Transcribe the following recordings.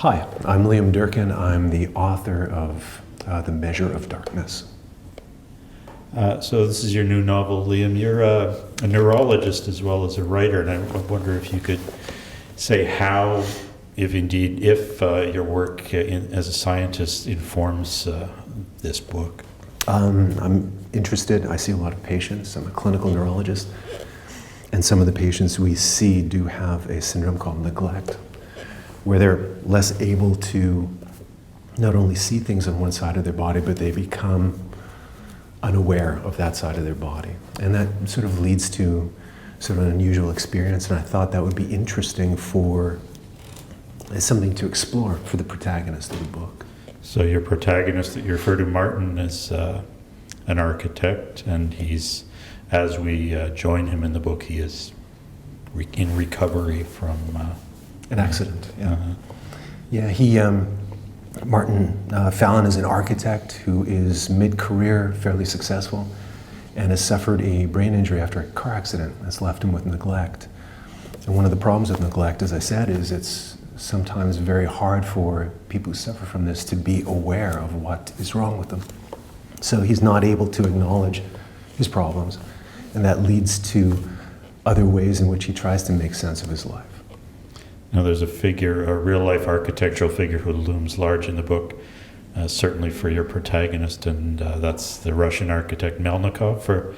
Hi, I'm Liam Durcan. I'm the author of The Measure of Darkness. So this is your new novel, Liam. You're a neurologist as well as a writer, and I wonder if you could say how, if your work as a scientist informs this book. I'm interested. I see a lot of patients. I'm a clinical neurologist, and some of the patients we see do have a syndrome called neglect, where they're less able to not only see things on one side of their body, but they become unaware of that side of their body. And that sort of leads to sort of an unusual experience, and I thought that would be interesting as something to explore for the protagonist of the book. So your protagonist that you refer to, Martin, is an architect, and as we join him in the book, he is in recovery from an accident. Martin Fallon is an architect who is mid-career, fairly successful, and has suffered a brain injury after a car accident that's left him with neglect. And one of the problems with neglect, as I said, is it's sometimes very hard for people who suffer from this to be aware of what is wrong with them. So he's not able to acknowledge his problems, and that leads to other ways in which he tries to make sense of his life. Now there's a real-life architectural figure who looms large in the book, certainly for your protagonist, and that's the Russian architect Melnikov. For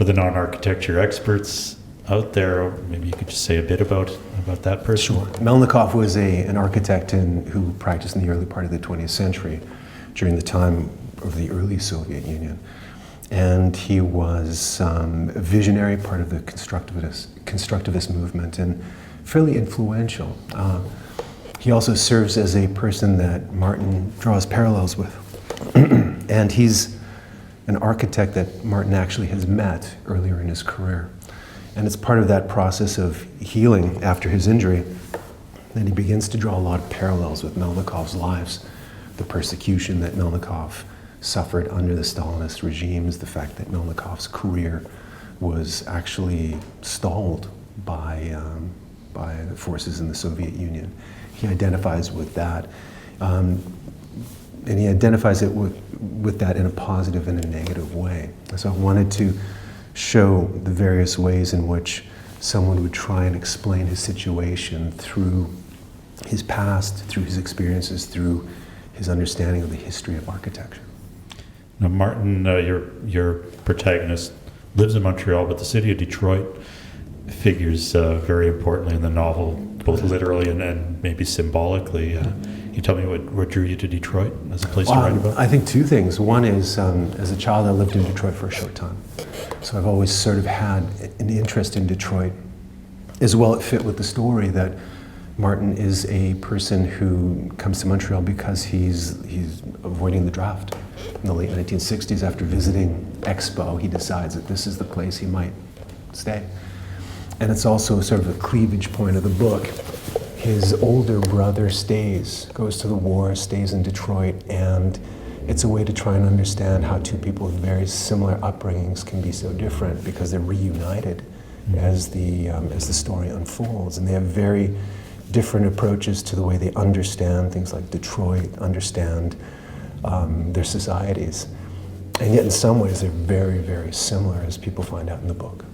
the non-architecture experts out there, maybe you could just say a bit about that person. Sure. Melnikov was an architect who practiced in the early part of the 20th century, during the time of the early Soviet Union. And he was a visionary, part of the constructivist movement, and fairly influential. He also serves as a person that Martin draws parallels with. And he's an architect that Martin actually has met earlier in his career. And it's part of that process of healing after his injury that he begins to draw a lot of parallels with Melnikov's lives, the persecution that Melnikov suffered under the Stalinist regimes, the fact that Melnikov's career was actually stalled by the forces in the Soviet Union. He identifies with that, and he identifies it with that in a positive and a negative way. So I wanted to show the various ways in which someone would try and explain his situation through his past, through his experiences, through his understanding of the history of architecture. Now Martin, your protagonist, lives in Montreal, but the city of Detroit figures very importantly in the novel, both literally and maybe symbolically. Can you tell me what drew you to Detroit as a place to write about? I think two things. One is, as a child, I lived in Detroit for a short time. So I've always sort of had an interest in Detroit. As well, it fit with the story that Martin is a person who comes to Montreal because he's avoiding the draft. In the late 1960s, after visiting Expo, he decides that this is the place he might stay. And it's also sort of a cleavage point of the book. His older brother goes to the war, stays in Detroit, and it's a way to try and understand how two people with very similar upbringings can be so different, because they're reunited as the story unfolds, and they have very different approaches to the way they understand things like Detroit, understand their societies, and yet in some ways they're very, very similar, as people find out in the book.